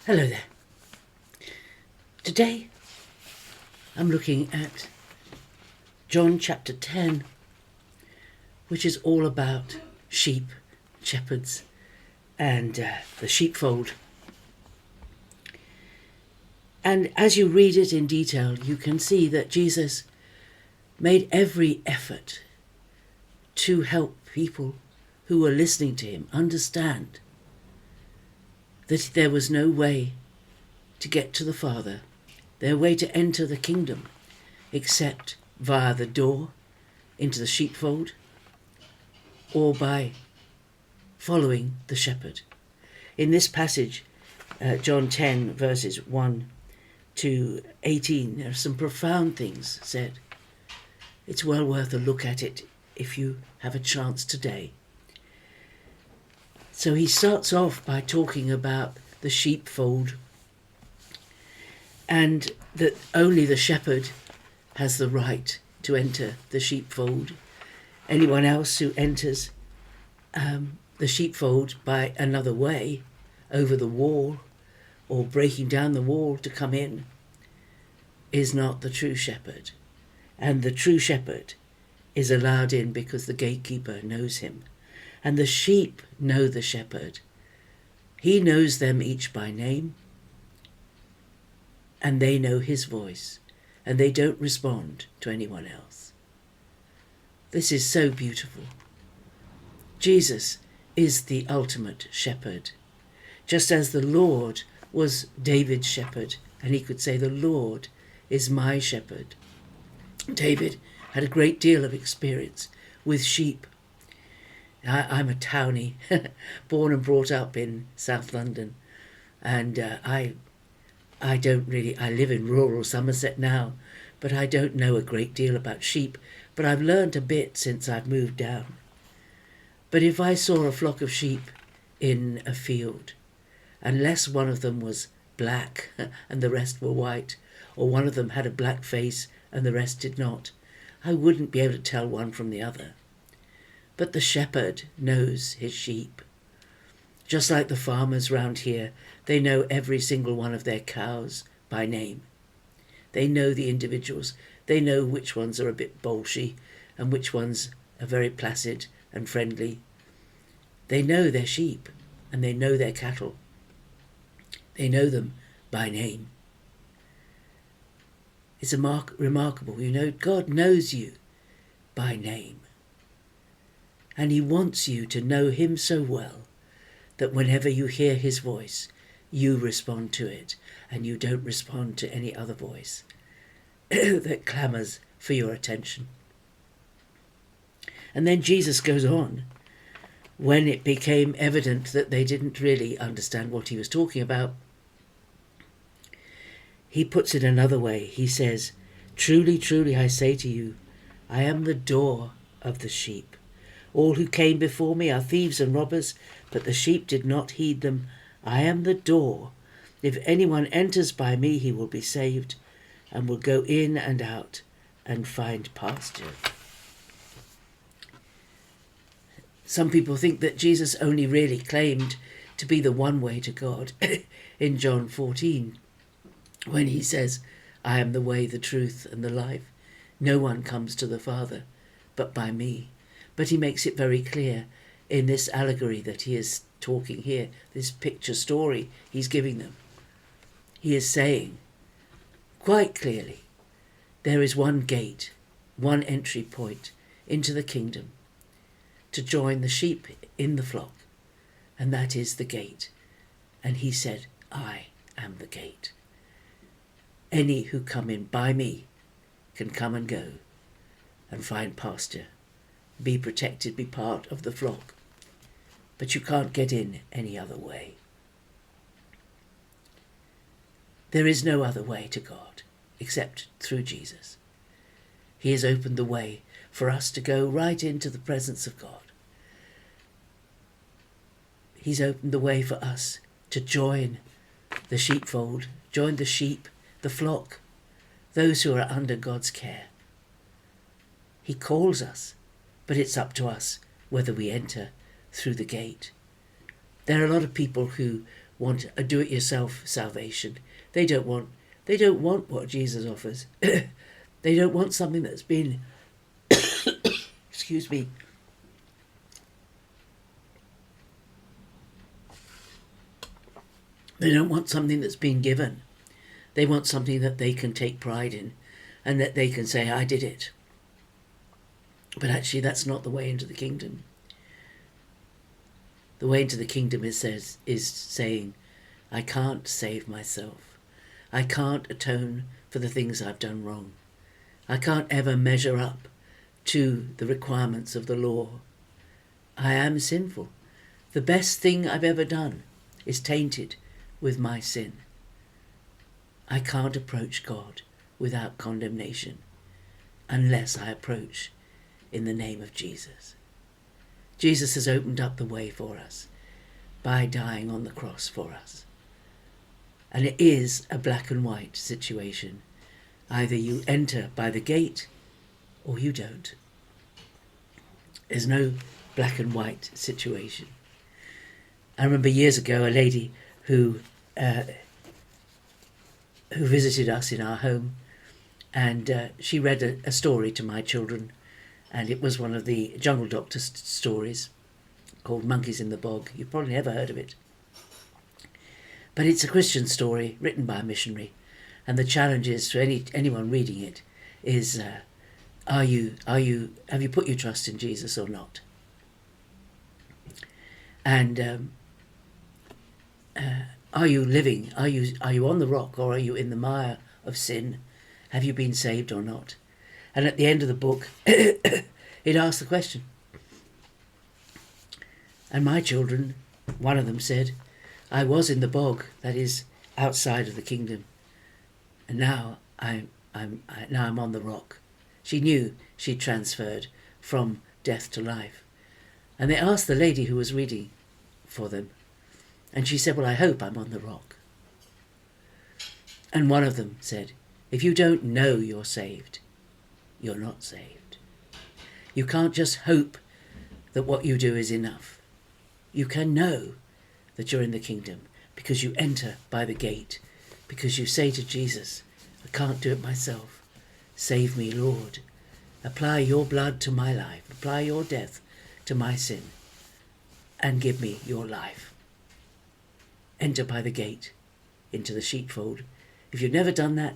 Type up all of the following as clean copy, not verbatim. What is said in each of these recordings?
Hello there. Today I'm looking at John chapter 10, which is all about sheep, shepherds, and the sheepfold. And as you read it in detail, you can see that Jesus made every effort to help people who were listening to him understand that there was no way to get to the Father, no way to enter the kingdom, except via the door into the sheepfold or by following the shepherd. In this passage, John 10 verses 1 to 18, there are some profound things said. It's well worth a look at it if you have a chance today. So he starts off by talking about the sheepfold and that only the shepherd has the right to enter the sheepfold. Anyone else who enters the sheepfold by another way, over the wall or breaking down the wall to come in, is not the true shepherd. And the true shepherd is allowed in because the gatekeeper knows him. And the sheep know the shepherd. He knows them each by name, and they know his voice, and they don't respond to anyone else. This is so beautiful. Jesus is the ultimate shepherd. Just as the Lord was David's shepherd, and he could say, "The Lord is my shepherd." David had a great deal of experience with sheep. I'm a townie, born and brought up in South London, and I live in rural Somerset now, but I don't know a great deal about sheep, but I've learned a bit since I've moved down. But if I saw a flock of sheep in a field, unless one of them was black and the rest were white, or one of them had a black face and the rest did not, I wouldn't be able to tell one from the other. But the shepherd knows his sheep. Just like the farmers round here, they know every single one of their cows by name. They know the individuals. They know which ones are a bit bolshy and which ones are very placid and friendly. They know their sheep and they know their cattle. They know them by name. It's remarkable. God knows you by name. And he wants you to know him so well that whenever you hear his voice, you respond to it and you don't respond to any other voice that clamours for your attention. And then Jesus goes on, when it became evident that they didn't really understand what he was talking about, he puts it another way. He says, "Truly, truly, I say to you, I am the door of the sheep. All who came before me are thieves and robbers, but the sheep did not heed them. I am the door. If anyone enters by me, he will be saved and will go in and out and find pasture." Some people think that Jesus only really claimed to be the one way to God in John 14, when he says, "I am the way, the truth, and the life. No one comes to the Father but by me." But he makes it very clear in this allegory that he is talking here, this picture story he's giving them. He is saying quite clearly, there is one gate, one entry point into the kingdom to join the sheep in the flock, and that is the gate. And he said, "I am the gate. Any who come in by me can come and go and find pasture, be protected, be part of the flock. But you can't get in any other way." There is no other way to God except through Jesus. He has opened the way for us to go right into the presence of God. He's opened the way for us to join the sheepfold, join the sheep, the flock, those who are under God's care. He calls us, but it's up to us whether we enter through the gate. There are a lot of people who want a do-it-yourself salvation. They don't want what Jesus offers. They don't want something that's been, excuse me, they don't want something that's been given. They want something that they can take pride in and that they can say, I did it. But actually, that's not the way into the kingdom. The way into the kingdom is saying, I can't save myself. I can't atone for the things I've done wrong. I can't ever measure up to the requirements of the law. I am sinful. The best thing I've ever done is tainted with my sin. I can't approach God without condemnation unless I approach in the name of Jesus. Jesus has opened up the way for us by dying on the cross for us. And it is a black and white situation. Either you enter by the gate or you don't. There's no black and white situation. I remember years ago a lady who visited us in our home, and she read a story to my children, and it was one of the Jungle Doctor stories called Monkeys in the Bog. You've probably never heard of it. But it's a Christian story written by a missionary, and the challenge is to anyone reading it is, have you put your trust in Jesus or not? And are you living? Are you on the rock, or are you in the mire of sin? Have you been saved or not? And at the end of the book, it asks the question. And my children, one of them said, I was in the bog, that is outside of the kingdom, and now I'm on the rock. She knew she'd transferred from death to life. And they asked the lady who was reading for them, and she said, well, I hope I'm on the rock. And one of them said, if you don't know you're saved, you're not saved. You can't just hope that what you do is enough. You can know that you're in the kingdom because you enter by the gate, because you say to Jesus, I can't do it myself. Save me, Lord. Apply your blood to my life. Apply your death to my sin and give me your life. Enter by the gate into the sheepfold. If you've never done that,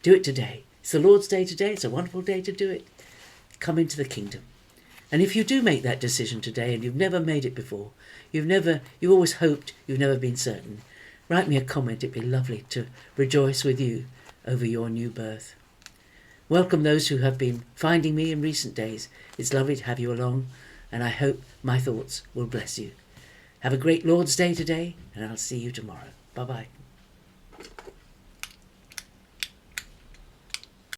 do it today. It's the Lord's day today. It's a wonderful day to do it. Come into the kingdom. And if you do make that decision today and you've never made it before, you've always hoped, you've never been certain, write me a comment. It'd be lovely to rejoice with you over your new birth. Welcome those who have been finding me in recent days. It's lovely to have you along, and I hope my thoughts will bless you. Have a great Lord's Day today, and I'll see you tomorrow. Bye-bye.